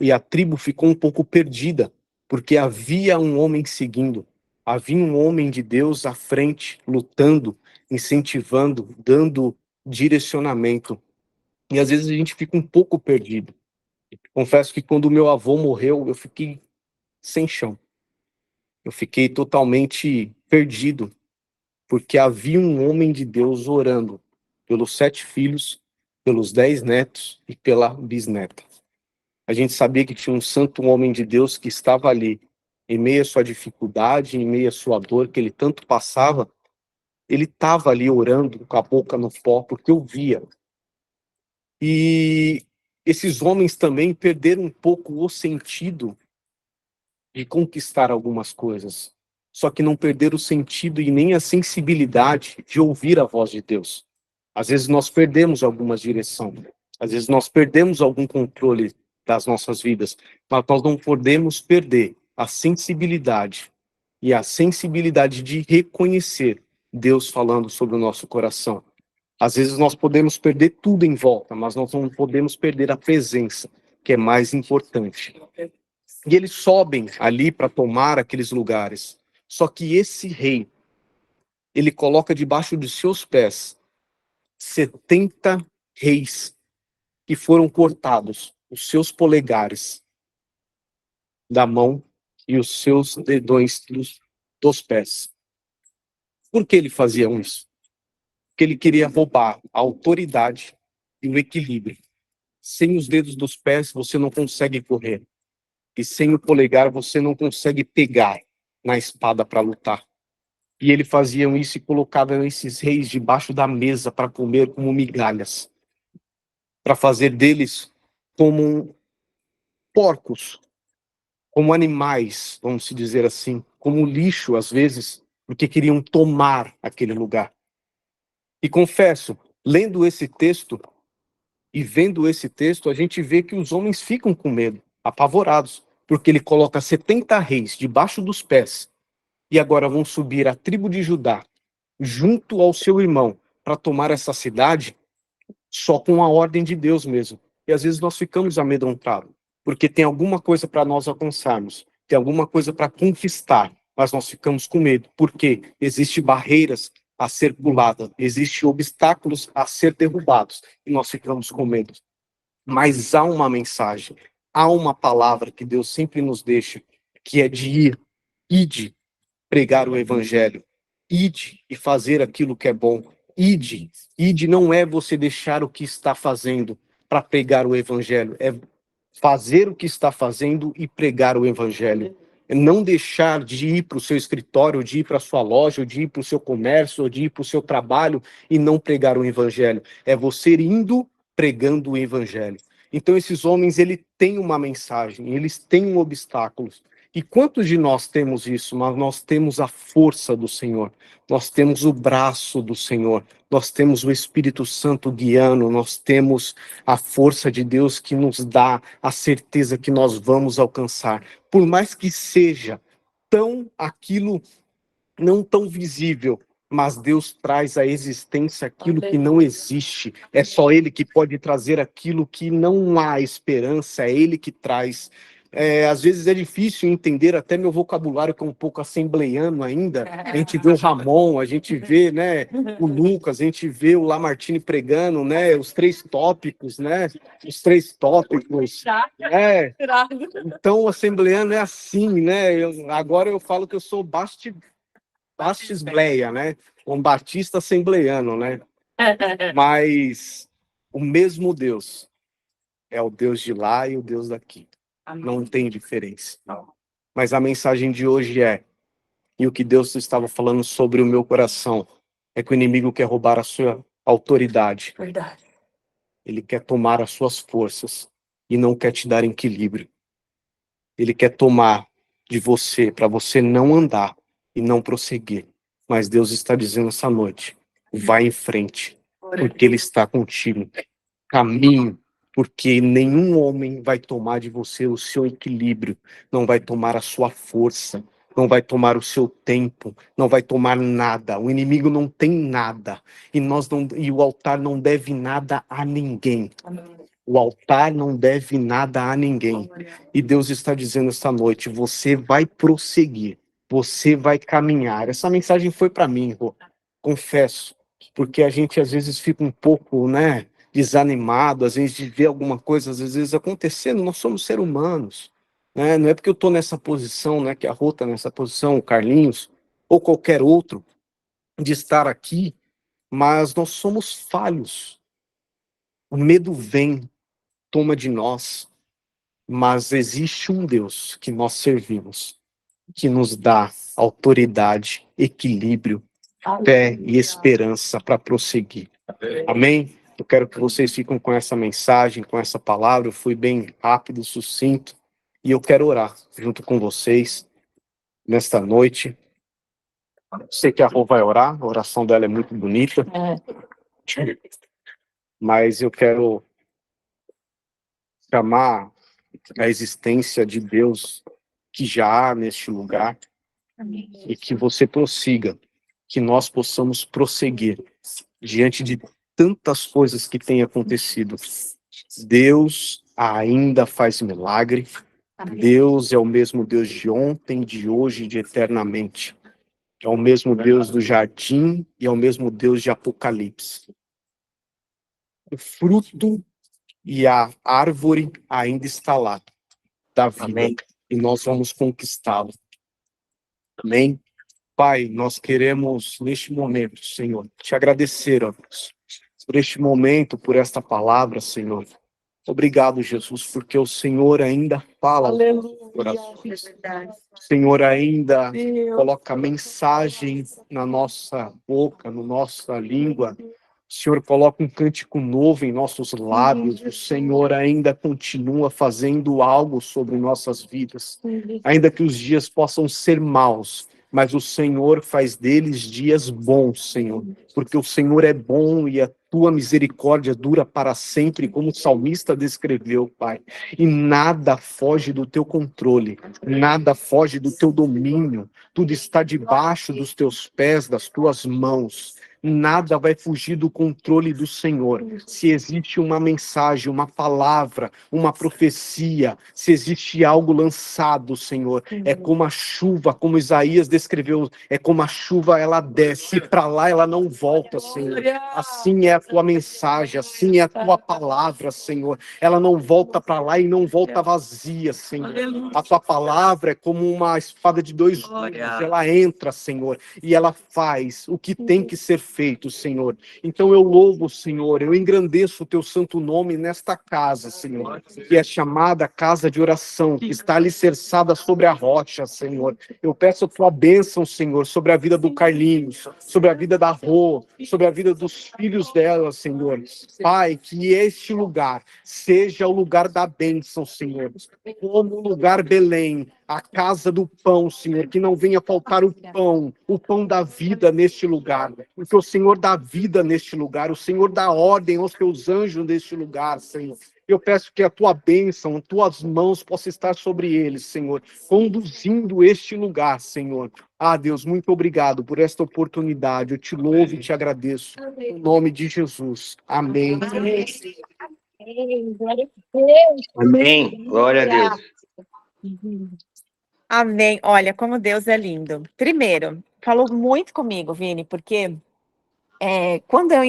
e a tribo ficou um pouco perdida, porque havia um homem seguindo, havia um homem de Deus à frente, lutando, incentivando, dando direcionamento. E às vezes a gente fica um pouco perdido. Confesso que quando meu avô morreu, eu fiquei sem chão. Eu fiquei totalmente perdido, porque havia um homem de Deus orando pelos 7 filhos, pelos 10 netos e pela bisneta. A gente sabia que tinha um santo homem de Deus que estava ali, em meio à sua dificuldade, em meio à sua dor, que ele tanto passava, ele estava ali orando com a boca no pó, porque eu via. E esses homens também perderam um pouco o sentido de conquistar algumas coisas, só que não perderam o sentido e nem a sensibilidade de ouvir a voz de Deus. Às vezes nós perdemos alguma direção, às vezes nós perdemos algum controle das nossas vidas, mas nós não podemos perder a sensibilidade e a sensibilidade de reconhecer Deus falando sobre o nosso coração. Às vezes nós podemos perder tudo em volta, mas nós não podemos perder a presença, que é mais importante. E eles sobem ali para tomar aqueles lugares. Só que esse rei, ele coloca debaixo de seus pés 70 reis que foram cortados, os seus polegares da mão e os seus dedões dos pés. Por que ele fazia isso? Porque ele queria roubar a autoridade e o equilíbrio. Sem os dedos dos pés, você não consegue correr. E sem o polegar, você não consegue pegar na espada para lutar. E ele fazia isso e colocava esses reis debaixo da mesa para comer como migalhas, para fazer deles como porcos, como animais, vamos se dizer assim, como lixo às vezes, porque queriam tomar aquele lugar. E confesso, lendo esse texto e vendo esse texto, a gente vê que os homens ficam com medo, apavorados, porque ele coloca 70 reis debaixo dos pés e agora vão subir a tribo de Judá junto ao seu irmão para tomar essa cidade só com a ordem de Deus mesmo. E às vezes nós ficamos amedrontados, porque tem alguma coisa para nós alcançarmos, tem alguma coisa para conquistar, mas nós ficamos com medo, porque existem barreiras a ser puladas, existem obstáculos a ser derrubados, e nós ficamos com medo. Mas há uma mensagem, há uma palavra que Deus sempre nos deixa, que é de ir, ide, pregar o evangelho, ide e fazer aquilo que é bom. Ide não é você deixar o que está fazendo para pregar o evangelho, é fazer o que está fazendo e pregar o evangelho. É não deixar de ir para o seu escritório, de ir para a sua loja, ou de ir para o seu comércio, ou de ir para o seu trabalho e não pregar o evangelho. É você indo pregando o evangelho. Então esses homens, ele têm uma mensagem, eles têm um obstáculo. E quantos de nós temos isso? Mas nós temos a força do Senhor, nós temos o braço do Senhor, nós temos o Espírito Santo guiando, nós temos a força de Deus que nos dá a certeza que nós vamos alcançar. Por mais que seja tão aquilo não tão visível, mas Deus traz à existência aquilo que não existe. É só Ele que pode trazer aquilo que não há esperança, é Ele que traz. Às vezes é difícil entender, até meu vocabulário que é um pouco assembleiano ainda. A gente vê o Ramon, a gente vê, né, o Lucas, a gente vê o Lamartine pregando, né, os 3 tópicos, né, os 3 tópicos. Então o assembleiano é assim, né? Agora eu falo que eu sou Bastisbleia, né? Um batista assembleiano, né? Mas o mesmo Deus é o Deus de lá e o Deus daqui. Não tem diferença. Mas a mensagem de hoje e o que Deus estava falando sobre o meu coração, é que o inimigo quer roubar a sua autoridade. Verdade. Ele quer tomar as suas forças e não quer te dar equilíbrio. Ele quer tomar de você, para você não andar e não prosseguir. Mas Deus está dizendo essa noite, vai em frente, porque Ele está contigo. Caminho, porque nenhum homem vai tomar de você o seu equilíbrio, não vai tomar a sua força, não vai tomar o seu tempo, não vai tomar nada. O inimigo não tem nada, e o altar não deve nada a ninguém. O altar não deve nada a ninguém. E Deus está dizendo esta noite, você vai prosseguir, você vai caminhar. Essa mensagem foi para mim, Rô. Confesso, porque a gente às vezes fica um pouco, né, desanimado, às vezes de ver alguma coisa, às vezes acontecendo, nós somos seres humanos, né? Não é porque eu estou nessa posição, né, que a Rô está nessa posição, o Carlinhos, ou qualquer outro, de estar aqui, mas nós somos falhos. O medo vem, toma de nós, mas existe um Deus que nós servimos, que nos dá autoridade, equilíbrio, fé e esperança para prosseguir. Amém? Eu quero que vocês fiquem com essa mensagem, com essa palavra. Eu fui bem rápido, sucinto, e eu quero orar junto com vocês nesta noite. Sei que a Rô vai orar, a oração dela é muito bonita, mas eu quero chamar a existência de Deus que já há neste lugar, e que você prossiga, que nós possamos prosseguir diante de tantas coisas que têm acontecido. Deus ainda faz milagre. Deus é o mesmo Deus de ontem, de hoje e de eternamente. É o mesmo Deus do jardim e é o mesmo Deus de Apocalipse. O fruto e a árvore ainda está lá, da vida. Amém. E nós vamos conquistá-lo. Amém? Pai, nós queremos, neste momento, Senhor, te agradecer, ó Deus, por este momento, por esta palavra, Senhor. Obrigado, Jesus, porque o Senhor ainda fala aos nossos corações. O Senhor ainda coloca mensagem na nossa boca, na nossa língua. O Senhor coloca um cântico novo em nossos lábios. O Senhor ainda continua fazendo algo sobre nossas vidas. Ainda que os dias possam ser maus, mas o Senhor faz deles dias bons, Senhor. Porque o Senhor é bom e a tua misericórdia dura para sempre, como o salmista descreveu, Pai. E nada foge do teu controle, nada foge do teu domínio. Tudo está debaixo dos teus pés, das tuas mãos. Nada vai fugir do controle do Senhor. Se existe uma mensagem, uma palavra, uma profecia, se existe algo lançado, Senhor, é como a chuva, como Isaías descreveu, é como a chuva, ela desce para lá, ela não volta, Senhor. Assim é a tua mensagem, assim é a tua palavra, Senhor. Ela não volta para lá e não volta vazia, Senhor. A tua palavra é como uma espada de dois gumes, ela entra, Senhor, e ela faz o que tem que ser feito, Senhor. Então eu louvo, Senhor, eu engrandeço o teu santo nome nesta casa, Senhor, que é chamada casa de oração, que está alicerçada sobre a rocha, Senhor. Eu peço a tua bênção, Senhor, sobre a vida do Carlinhos, sobre a vida da Rô, sobre a vida dos filhos dela, Senhor. Pai, que este lugar seja o lugar da bênção, Senhor, como o lugar Belém, a casa do pão, Senhor, que não venha faltar o pão da vida neste lugar, porque o Senhor dá vida neste lugar, o Senhor dá ordem aos teus anjos neste lugar, Senhor. Eu peço que a tua bênção, tuas mãos possam estar sobre eles, Senhor, conduzindo este lugar, Senhor. Ah, Deus, muito obrigado por esta oportunidade. Eu te louvo e te agradeço. Em nome de Jesus. Amém. Amém. Glória a Deus. Amém. Olha, como Deus é lindo. Primeiro, falou muito comigo, Vini, porque quando eu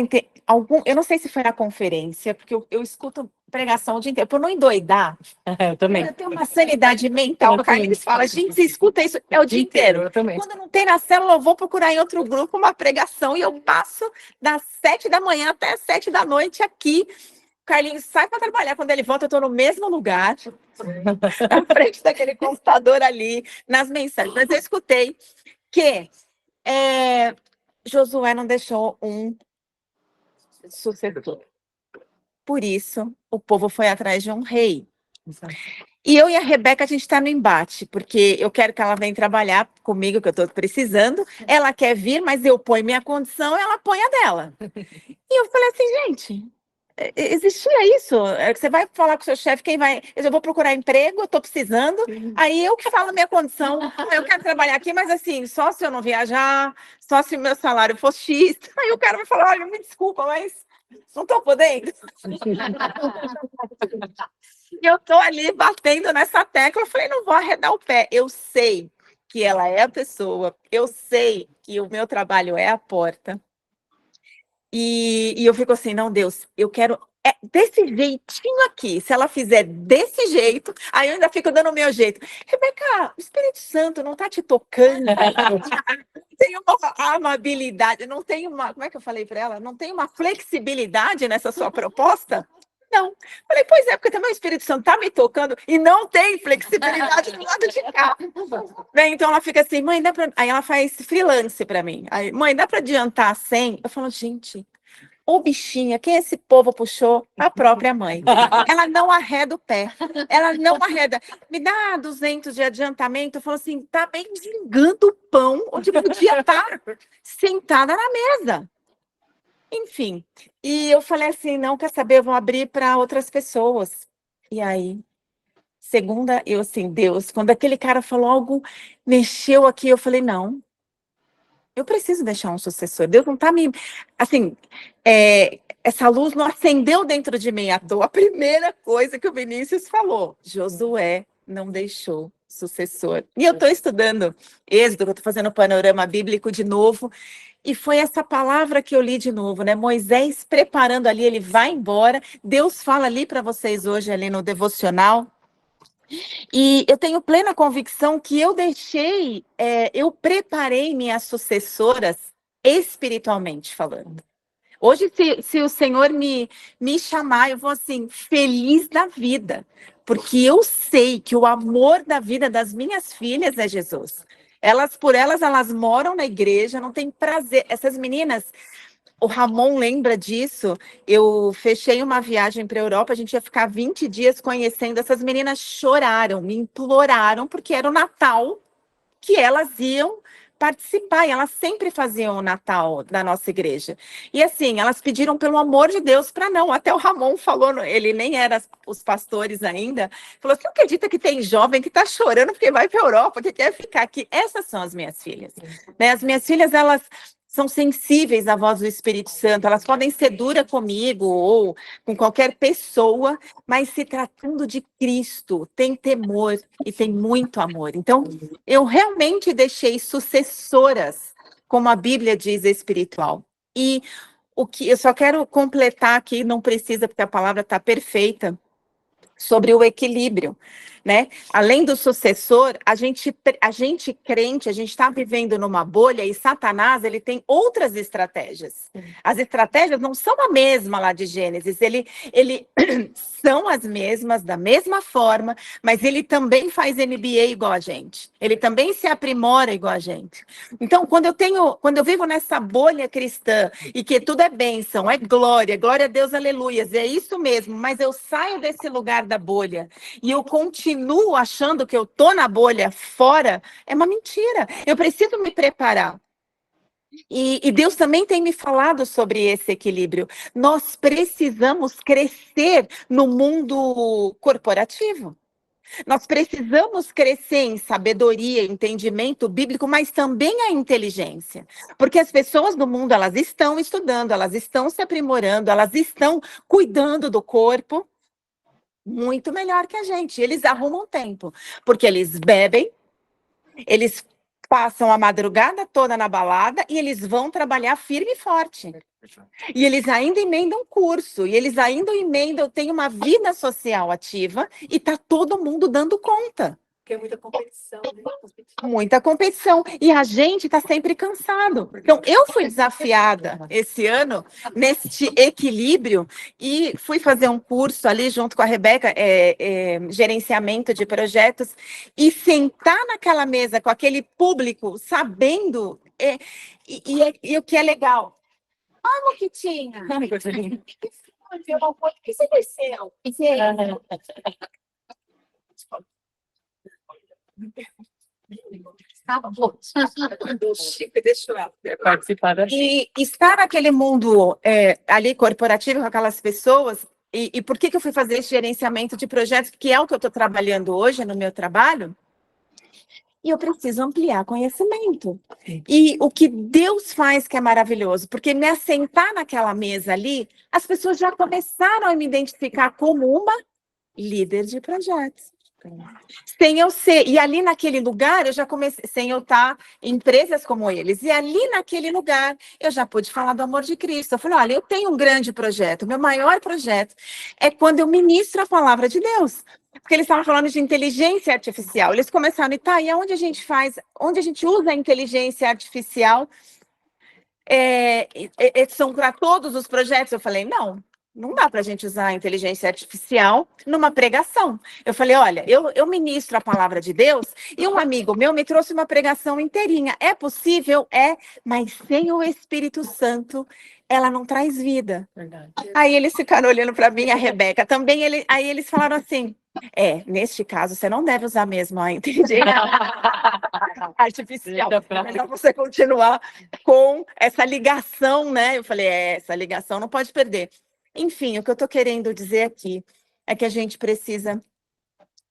eu não sei se foi na conferência, porque eu escuto pregação o dia inteiro, por não endoidar. Eu também. Eu tenho uma sanidade mental. O Carlinhos fala, gente, você escuta isso o dia inteiro. Eu também. Quando não tem na célula, eu vou procurar em outro grupo uma pregação e eu passo das 7 da manhã até as 7 da noite aqui. Carlinhos sai para trabalhar. Quando ele volta, eu estou no mesmo lugar, na frente daquele computador ali, nas mensagens. Mas eu escutei que Josué não deixou um sucessor. Por isso, o povo foi atrás de um rei. E eu e a Rebeca, a gente está no embate, porque eu quero que ela venha trabalhar comigo, que eu estou precisando. Ela quer vir, mas eu ponho minha condição, ela põe a dela. E eu falei assim, gente, existia isso? Você vai falar com o seu chefe, quem vai... Eu vou procurar emprego, eu estou precisando. Aí eu que falo minha condição, eu quero trabalhar aqui, mas assim, só se eu não viajar, só se o meu salário for X. Aí o cara vai falar, olha, me desculpa, mas não estou podendo. E eu estou ali batendo nessa tecla, eu falei, não vou arredar o pé. Eu sei que ela é a pessoa, eu sei que o meu trabalho é a porta. E eu fico assim, não, Deus, eu quero desse jeitinho aqui. Se ela fizer desse jeito, aí eu ainda fico dando o meu jeito. Rebeca, o Espírito Santo não está te tocando. Tem uma amabilidade, não tem uma... Como é que eu falei para ela? Não tem uma flexibilidade nessa sua proposta? Não. Falei, pois é, porque também o Espírito Santo está me tocando e não tem flexibilidade do lado de cá. Bem, então ela fica assim, mãe, dá para... Aí ela faz freelance para mim. Aí, mãe, dá para adiantar 100? Eu falo, gente, ô bichinha, quem esse povo puxou? A própria mãe. Ela não arreda o pé. Ela não arreda. Me dá 200 de adiantamento. Eu falo assim, tá bem desligando o pão, onde podia estar sentada na mesa. Enfim, e eu falei assim, não, quer saber, eu vou abrir para outras pessoas. E aí, segunda, eu assim, Deus, quando aquele cara falou algo, mexeu aqui, eu falei, não, eu preciso deixar um sucessor. Deus não está me... Assim, essa luz não acendeu dentro de mim à toa. A primeira coisa que o Vinícius falou, Josué não deixou sucessor. E eu estou estudando Êxodo, eu estou fazendo o panorama bíblico de novo, e foi essa palavra que eu li de novo, né? Moisés preparando ali, ele vai embora. Deus fala ali para vocês hoje, ali no devocional. E eu tenho plena convicção que eu eu preparei minhas sucessoras espiritualmente falando. Hoje, se o Senhor me chamar, eu vou assim, feliz da vida, porque eu sei que o amor da vida das minhas filhas é Jesus. Por elas, elas moram na igreja, não tem prazer. Essas meninas, o Ramon lembra disso. Eu fechei uma viagem para a Europa, a gente ia ficar 20 dias conhecendo. Essas meninas choraram, me imploraram, porque era o Natal que elas iam participar, e elas sempre faziam o Natal da nossa igreja. E assim, elas pediram pelo amor de Deus para não. Até o Ramon falou, ele nem era os pastores ainda, falou: você acredita que tem jovem que está chorando porque vai para a Europa, que quer ficar aqui? Essas são as minhas filhas. Né? As minhas filhas, elas são sensíveis à voz do Espírito Santo, elas podem ser duras comigo ou com qualquer pessoa, mas se tratando de Cristo, tem temor e tem muito amor. Então, eu realmente deixei sucessoras, como a Bíblia diz, espiritual. E o que eu só quero completar aqui, não precisa, porque a palavra está perfeita, sobre o equilíbrio, né? Além do sucessor, a gente crente, a gente está vivendo numa bolha, e Satanás, ele tem outras estratégias. As estratégias não são a mesma lá de Gênesis, ele são as mesmas, da mesma forma, mas ele também faz MBA igual a gente. Ele também se aprimora igual a gente. Então, quando eu vivo nessa bolha cristã, e que tudo é bênção, é glória a Deus, aleluias, é isso mesmo, mas eu saio desse lugar da bolha e eu continuo achando que eu tô na bolha fora, é uma mentira. Eu preciso me preparar. E Deus também tem me falado sobre esse equilíbrio. Nós precisamos crescer no mundo corporativo. Nós precisamos crescer em sabedoria, entendimento bíblico, mas também a inteligência. Porque as pessoas do mundo, elas estão estudando, elas estão se aprimorando, elas estão cuidando do corpo muito melhor que a gente. Eles arrumam tempo, porque eles bebem, eles passam a madrugada toda na balada e eles vão trabalhar firme e forte. E eles ainda emendam curso, e eles ainda emendam, tem uma vida social ativa, e está todo mundo dando conta. Porque é muita competição, né? Muita competição. E a gente está sempre cansado. Então, eu fui desafiada esse ano neste equilíbrio e fui fazer um curso ali junto com a Rebeca, gerenciamento de projetos, e sentar naquela mesa com aquele público, sabendo, e o que é legal. Olha o que tinha. O que você desceu? Deixa eu Participar da E estar naquele mundo ali corporativo com aquelas pessoas, e por que eu fui fazer esse gerenciamento de projetos, que é o que eu estou trabalhando hoje no meu trabalho, e eu preciso ampliar conhecimento. E o que Deus faz que é maravilhoso, porque me assentar naquela mesa ali, as pessoas já começaram a me identificar como uma líder de projetos. Sem eu ser, e ali naquele lugar eu já comecei, sem eu estar em empresas como eles, e ali naquele lugar eu já pude falar do amor de Cristo. Eu falei: olha, eu tenho um grande projeto, meu maior projeto é quando eu ministro a palavra de Deus. Porque eles estavam falando de inteligência artificial. Eles começaram, e aonde a gente onde a gente usa a inteligência artificial? São para todos os projetos? Eu falei: não dá para a gente usar a inteligência artificial numa pregação. Eu falei: olha, eu ministro a palavra de Deus, e um amigo meu me trouxe uma pregação inteirinha. É possível? É, mas sem o Espírito Santo, ela não traz vida. Verdade. Aí eles ficaram olhando para mim, a Rebeca também, aí eles falaram assim: neste caso, você não deve usar mesmo a inteligência artificial. É melhor você continuar com essa ligação, né? Eu falei: essa ligação não pode perder. Enfim, o que eu estou querendo dizer aqui é que a gente precisa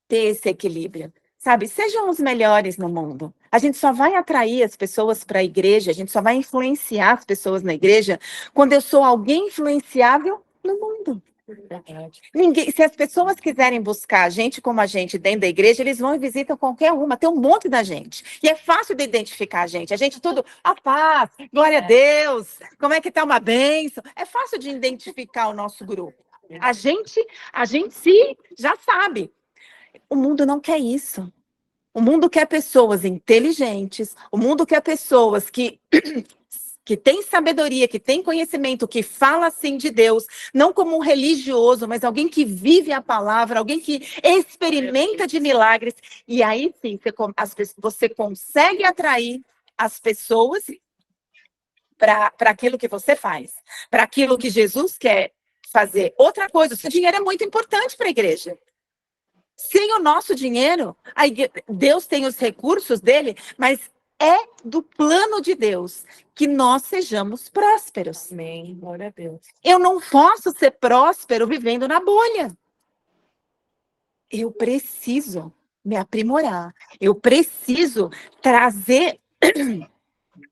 ter esse equilíbrio, sabe? Sejam os melhores no mundo. A gente só vai atrair as pessoas para a igreja, a gente só vai influenciar as pessoas na igreja quando eu sou alguém influenciável no mundo. Se as pessoas quiserem buscar gente como a gente dentro da igreja, eles vão e visitam qualquer uma, tem um monte da gente. E é fácil de identificar a gente tudo, a paz, glória a Deus, como é que tá uma bênção. É fácil de identificar o nosso grupo. A gente já sabe. O mundo não quer isso. O mundo quer pessoas inteligentes, o mundo quer pessoas que que tem sabedoria, que tem conhecimento, que fala assim de Deus, não como um religioso, mas alguém que vive a palavra, alguém que experimenta de milagres. E aí sim, você consegue atrair as pessoas para aquilo que você faz, para aquilo que Jesus quer fazer. Outra coisa, o seu dinheiro é muito importante para a igreja. Sem o nosso dinheiro, Deus tem os recursos dele, mas é do plano de Deus que nós sejamos prósperos. Amém. Glória a Deus. Eu não posso ser próspero vivendo na bolha. Eu preciso me aprimorar. Eu preciso trazer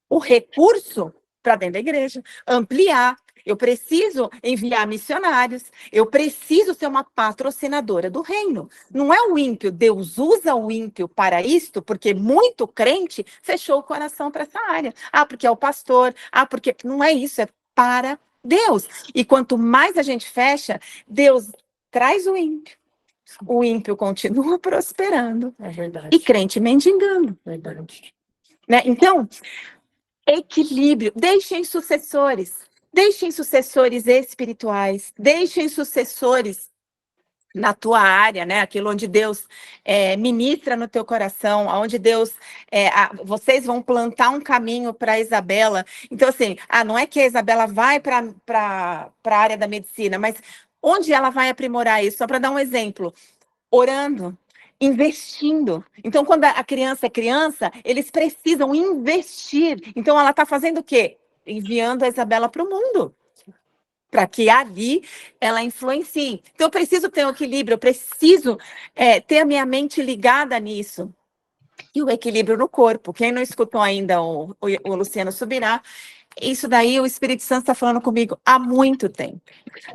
o recurso para dentro da igreja, ampliar. Eu preciso enviar missionários. Eu preciso ser uma patrocinadora do reino. Não é o ímpio. Deus usa o ímpio para isto, porque muito crente fechou o coração para essa área. Ah, porque é o pastor. Ah, porque... Não é isso, é para Deus. E quanto mais a gente fecha, Deus traz o ímpio. O ímpio continua prosperando. É verdade. E crente mendigando. Verdade. Né? Então, equilíbrio. Deixem sucessores espirituais, deixem sucessores na tua área, né? Aquilo onde Deus ministra no teu coração, onde Deus, vocês vão plantar um caminho para a Isabela. Então, assim, não é que a Isabela vai para a área da medicina, mas onde ela vai aprimorar isso? Só para dar um exemplo, orando, investindo. Então, quando a criança é criança, eles precisam investir. Então, ela está fazendo o quê? Enviando a Isabela para o mundo, para que ali ela influencie. Então, eu preciso ter um equilíbrio, eu preciso ter a minha mente ligada nisso. E o equilíbrio no corpo. Quem não escutou ainda o Luciano Subirá, isso daí o Espírito Santo está falando comigo há muito tempo.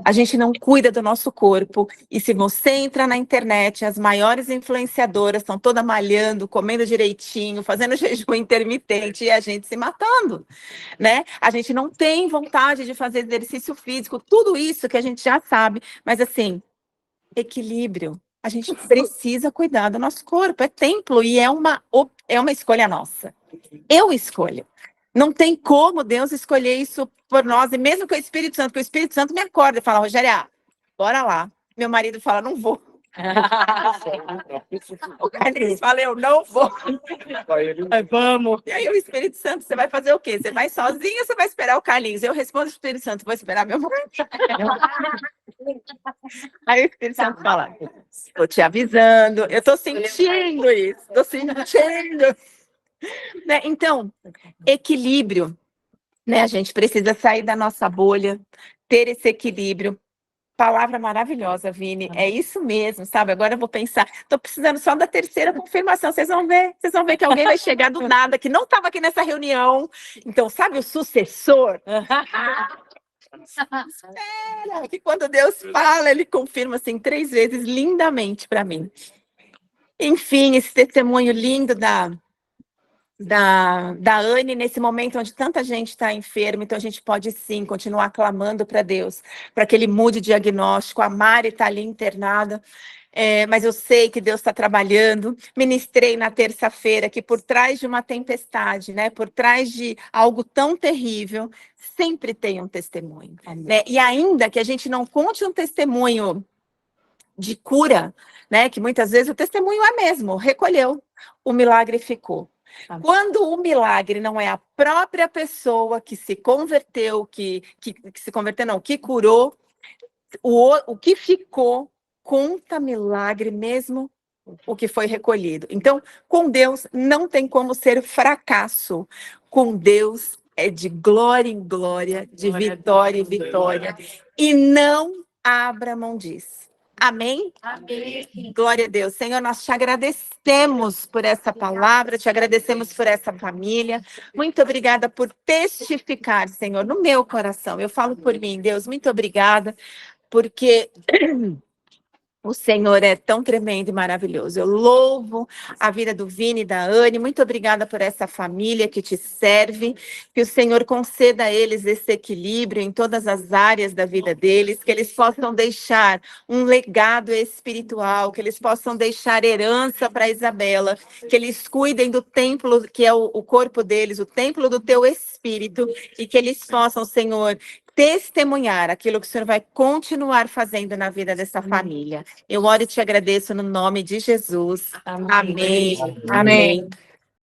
A gente não cuida do nosso corpo. E se você entra na internet, as maiores influenciadoras estão todas malhando, comendo direitinho, fazendo jejum intermitente e a gente se matando, né? A gente não tem vontade de fazer exercício físico, tudo isso que a gente já sabe. Mas assim, equilíbrio. A gente precisa cuidar do nosso corpo. É templo e é uma escolha nossa. Eu escolho. Não tem como Deus escolher isso por nós. E mesmo que o Espírito Santo me acorda e fala, Rogéria, bora lá. Meu marido fala, não vou. O Carlinhos fala, eu não vou. Vamos. E aí o Espírito Santo, você vai fazer o quê? Você vai sozinho ou você vai esperar o Carlinhos? Eu respondo ao Espírito Santo, vou esperar meu marido. Aí o Espírito Santo fala, estou te avisando, eu estou sentindo isso, estou sentindo. Né? Então, equilíbrio, né? A gente precisa sair da nossa bolha, ter esse equilíbrio. Palavra maravilhosa, Vini. É isso mesmo, sabe? Agora eu vou pensar. Estou precisando só da terceira confirmação. Vocês vão ver que alguém vai chegar do nada, que não estava aqui nessa reunião. Então, sabe o sucessor? Espera, que quando Deus fala, ele confirma assim 3 vezes lindamente para mim. Enfim, esse testemunho lindo da Anne, nesse momento onde tanta gente está enferma, então a gente pode sim continuar clamando para Deus, para que Ele mude o diagnóstico. A Mari está ali internada, mas eu sei que Deus está trabalhando. Ministrei na terça-feira que por trás de uma tempestade, né, por trás de algo tão terrível, sempre tem um testemunho. Né? E ainda que a gente não conte um testemunho de cura, né, que muitas vezes o testemunho é mesmo, recolheu, o milagre ficou. Quando o milagre não é a própria pessoa que se converteu, que se converteu, não, que curou, o que ficou conta milagre mesmo o que foi recolhido. Então, com Deus não tem como ser fracasso. Com Deus é de glória em glória, de vitória em vitória. E não abra mão disso. Amém? Amém. Glória a Deus. Senhor, nós te agradecemos por essa palavra, te agradecemos por essa família. Muito obrigada por testificar, Senhor, no meu coração. Eu falo por mim, Deus, muito obrigada, porque O Senhor é tão tremendo e maravilhoso. Eu louvo a vida do Vini e da Anne. Muito obrigada por essa família que te serve. Que o Senhor conceda a eles esse equilíbrio em todas as áreas da vida deles. Que eles possam deixar um legado espiritual. Que eles possam deixar herança para Isabela. Que eles cuidem do templo que é o corpo deles, o templo do teu Espírito. E que eles possam, Senhor, testemunhar aquilo que o Senhor vai continuar fazendo na vida dessa família. Eu oro e te agradeço no nome de Jesus. Amém. Amém.